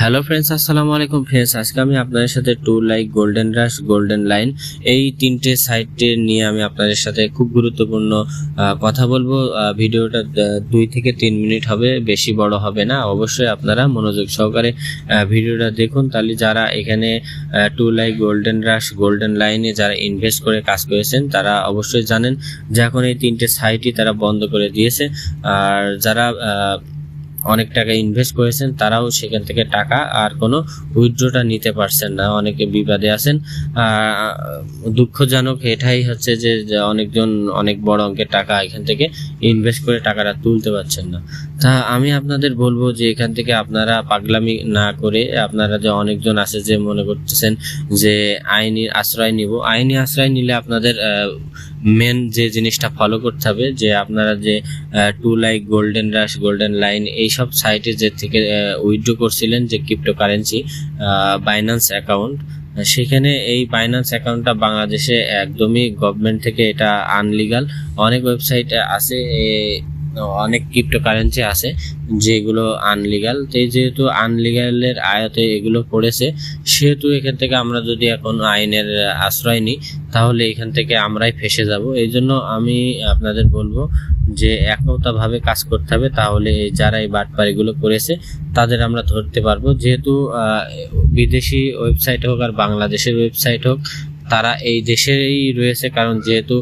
Hello friends, আসসালামু আলাইকুম friends. আজকে আমি আপনাদের সাথে ToLike GoldRush Goldenline এই তিনটে সাইটে নিয়ে আমি আপনাদের সাথে খুব গুরুত্বপূর্ণ কথা বলবো। ভিডিওটা 2 থেকে 3 মিনিট হবে, বেশি বড় হবে না। অবশ্যই আপনারা মনোযোগ সহকারে ভিডিওটা দেখুন, তাহলে যারা এখানে ToLike GoldRush Goldenline-এ যারা ইনভেস্ট করে কাজ করেছেন তারা অবশ্যই জানেন যে এখন এই তিনটে সাইটই তারা বন্ধ করে দিয়েছে। আর যারা অনেক টাকা ইনভেস্ট করেছেন তারাও সেখান থেকে টাকা আর কোনো উইথড্রটা নিতে পারছেন না, অনেকে বিবাদে আছেন। দুঃখজনক এটাই হচ্ছে যে অনেকজন অনেক বড় অঙ্কের টাকা এখান থেকে ইনভেস্ট করে টাকাটা তুলতে পারছেন না। তা আমি আপনাদের বলবো যে এখান থেকে আপনারা পাগলামি না করে, আপনারা যে অনেকজন আছে যে মনে করতেছেন যে আইনি আশ্রয় নিব, আইনি আশ্রয় নিলে আপনাদের মেন যে জিনিসটা ফলো করতে হবে যে আপনারা যে ToLike GoldRush Goldenline এইসব সাইটে যে থেকে উইথড্র করছিলেন যে ক্রিপ্টোকারেন্সি বাইন্যান্স অ্যাকাউন্ট, সেখানে এই বাইন্যান্স অ্যাকাউন্টটা বাংলাদেশে একদমই গভর্নমেন্ট থেকে এটা আনলিগাল। অনেক ওয়েবসাইট আছে, অনেক ক্রিপ্টোকারেন্সি আছে যেগুলো আনলিগাল। তো যেহেতু আনলিগালের আয়তে এগুলো পড়েছে, সেহেতু এখান থেকে আমরা যদি এখন আইনের আশ্রয় নিই তাহলে এখান থেকে আমরাই ফেসে যাব। এই জন্য আমি আপনাদের বলবো যে একতাভাবে কাজ করতে হবে, তাহলে যারা এই বাটপারিগুলো করেছে তাদের আমরা ধরতে পারবো। যেহেতু বিদেশি ওয়েবসাইট হোক আর বাংলাদেশের ওয়েবসাইট হোক, তারা এই দেশেই রয়েছে, কারণ যেহেতু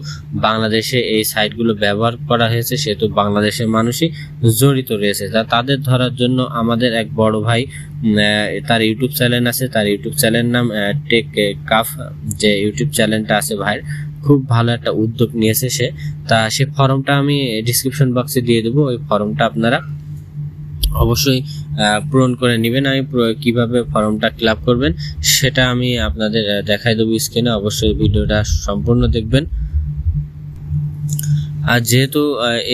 বাংলাদেশে এই সাইটগুলো ব্যবহার করা হয়েছে সেহেতু বাংলাদেশের মানুষই জড়িত রয়েছে। তাদের ধরার জন্য আমাদের এক বড় ভাই, তার ইউটিউব চ্যানেল আছে, তার ইউটিউব চ্যানেলের নাম টেক কাফ, যে ইউটিউব চ্যানেলটা আছে ভাইয়ের, খুব ভালো একটা উদ্যোগ নিয়েছে সে। সে ফর্মটা আমি ডিসক্রিপশন বক্সে দিয়ে দেবো, ওই ফর্মটা আপনারা অবশ্যই পূরণ করে নেবেন। আমি কিভাবে ফর্মটা ফিল আপ করবেন সেটা আমি আপনাদের দেখাই দেবো স্ক্রিনে, অবশ্যই ভিডিওটা সম্পূর্ণ দেখবেন। আর যেহেতু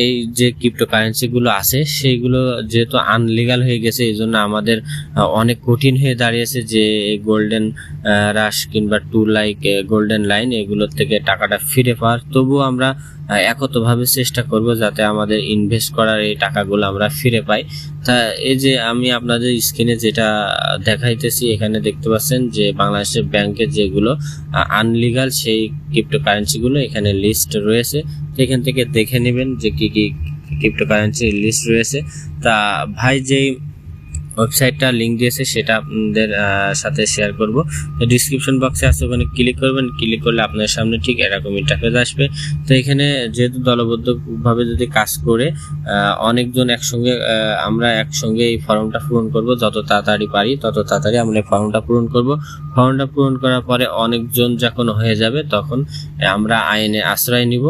এই যে ক্রিপ্টোকারেন্সিগুলো আছে সেইগুলো যেহেতু আনলিগাল হয়ে গেছে, এই জন্য আমাদের অনেক কঠিন হয়ে দাঁড়িয়েছে যে GoldRush কিংবা ToLike Goldenline এগুলোর থেকে টাকাটা ফিরে পাওয়ার। তবুও আমরা একতভাবে চেষ্টা করব যাতে আমাদের ইনভেস্ট করার এই টাকাগুলো আমরা ফিরে পাই। তা এই যে আমি আপনাদের স্ক্রিনে যেটা দেখাইতেছি, এখানে দেখতে পাচ্ছেন যে বাংলাদেশের ব্যাংকে যেগুলো আনলিগাল সেই ক্রিপ্টোকারেন্সিগুলো এখানে লিস্ট রয়েছে। তো এখান থেকে দেখে নেবেন যে কি কি ক্রিপ্টোকারেন্সির লিস্ট রয়েছে। তা ভাই যেই ওয়েবসাইটটা লিঙ্ক দিয়েছে সেটা আপনাদের সাথে শেয়ার করব, তো ডিসক্রিপশন বক্সে আছে, ওখানে ক্লিক করবেন। ক্লিক করলে আপনার সামনে ঠিক এরকম ইন্টারফেস আসবে। তো এখানে যেহেতু দলবদ্ধভাবে যদি কাজ করে অনেকজন একসঙ্গে, আমরা একসঙ্গে এই ফর্মটা পূরণ করব, যত তাড়াতাড়ি পারি তত তাড়াতাড়ি আমরা এই ফর্মটা পূরণ করব। ফর্মটা পূরণ করার পরে অনেকজন যখন হয়ে যাবে তখন আমরা আইনে আশ্রয় নিব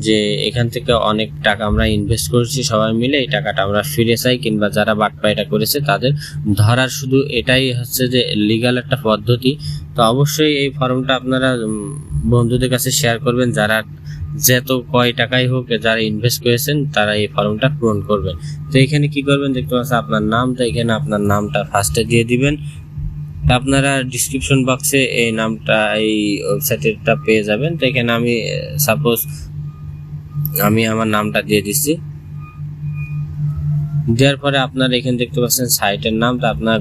যে এখান থেকে অনেক টাকা আমরা ইনভেস্ট করেছি, সবাই মিলে এই টাকাটা আমরা ফিরে চাই, কিংবা যারা বাটপাইটা করেছে তাদের ধরার শুধু এটাই হচ্ছে যে লিগ্যাল একটা পদ্ধতি। তো অবশ্যই এই ফর্মটা আপনারা বন্ধুদের কাছে শেয়ার করবেন, যারা যত কয় টাকাই হোক যারা ইনভেস্ট করেছেন তারা এই ফর্মটা পূরণ করবেন। তো এখানে কি করবেন দেখতে পাচ্ছেন আপনার নাম, তো এখানে আপনার নামটা ফার্স্টে দিয়ে দিবেন। আপনারা ডিসক্রিপশন বক্সে এই নামটা, এই ওয়েবসাইটটা পেয়ে যাবেন। তো এখানে আমি সাপোজ আমি আমার নামটা দিয়ে দিচ্ছি। দেওয়ার পরে আপনারা এখানে দেখতে পাচ্ছেন সাইটের নাম, তো আপনার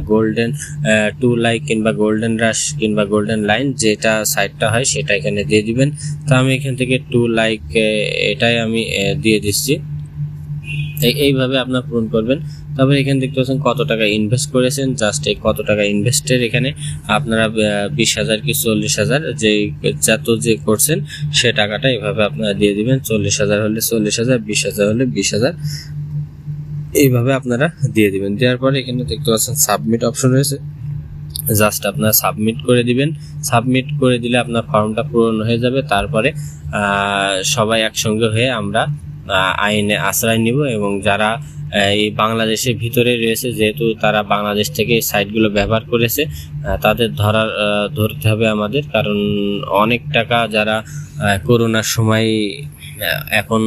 ToLike কিংবা GoldRush কিংবা Goldenline যেটা সাইটটা হয় সেটা এখানে দিয়ে দিবেন। তো আমি এখান থেকে ToLike এটাই আমি দিয়ে দিচ্ছি। এইভাবে আপনারা পূরণ করবেন। তারপরে এখানে দেখতে পাচ্ছেন কত টাকা ইনভেস্ট করেছেন, জাস্ট এই কত টাকা ইনভেস্টের এখানে আপনারা 20,000 কি 40,000 যত যে করছেন সে টাকাটা এভাবে আপনারা দিয়ে দিবেন। 40,000 হলে 40,000, 20,000 হলে 20,000, এইভাবে আপনারা দিয়ে দিবেন। দেওয়ার পরে এখানে দেখতে পাচ্ছেন সাবমিট অপশন রয়েছে, জাস্ট আপনারা সাবমিট করে দিবেন। সাবমিট করে দিলে আপনার ফর্মটা পূরণ হয়ে যাবে। তারপরে সবাই একসঙ্গে হয়ে আমরা আইনে আশ্রয় নিব, এবং যারা এই বাংলাদেশের ভিতরে রয়েছে, যেহেতু তারা বাংলাদেশ থেকে এই সাইটগুলো ব্যবহার করেছে, তাদের ধরতে হবে আমাদের, কারণ অনেক টাকা যারা করোনার সময়, এখন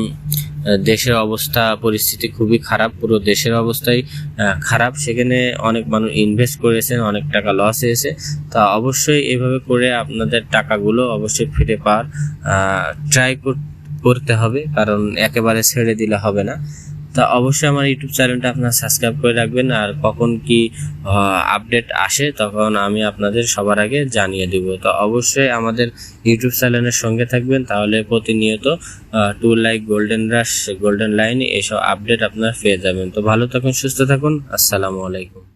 দেশের অবস্থা পরিস্থিতি খুবই খারাপ, পুরো দেশের অবস্থাই খারাপ, সেখানে অনেক মানুষ ইনভেস্ট করেছেন, অনেক টাকা লস হয়েছে। তা অবশ্যই এভাবে করে আপনাদের টাকাগুলো অবশ্যই ফিরে পাওয়ার ট্রাই করতে হবে, কারণ একেবারে ছেড়ে দিলে হবে না। তা অবশ্যই আমার ইউটিউব চ্যানেলটা আপনারা সাবস্ক্রাইব করে রাখবেন, আর কখন কি আপডেট আসে তখন আমি আপনাদের সবার আগে জানিয়ে দিব। তো অবশ্যই আমাদের ইউটিউব চ্যানেলের সঙ্গে থাকবেন, তাহলে প্রতিনিয়ত ToLike গোল্ডেন লাইন এসব আপডেট আপনারা পেয়ে যাবেন। তো ভালো থাকুন, সুস্থ থাকুন, আসসালামু আলাইকুম।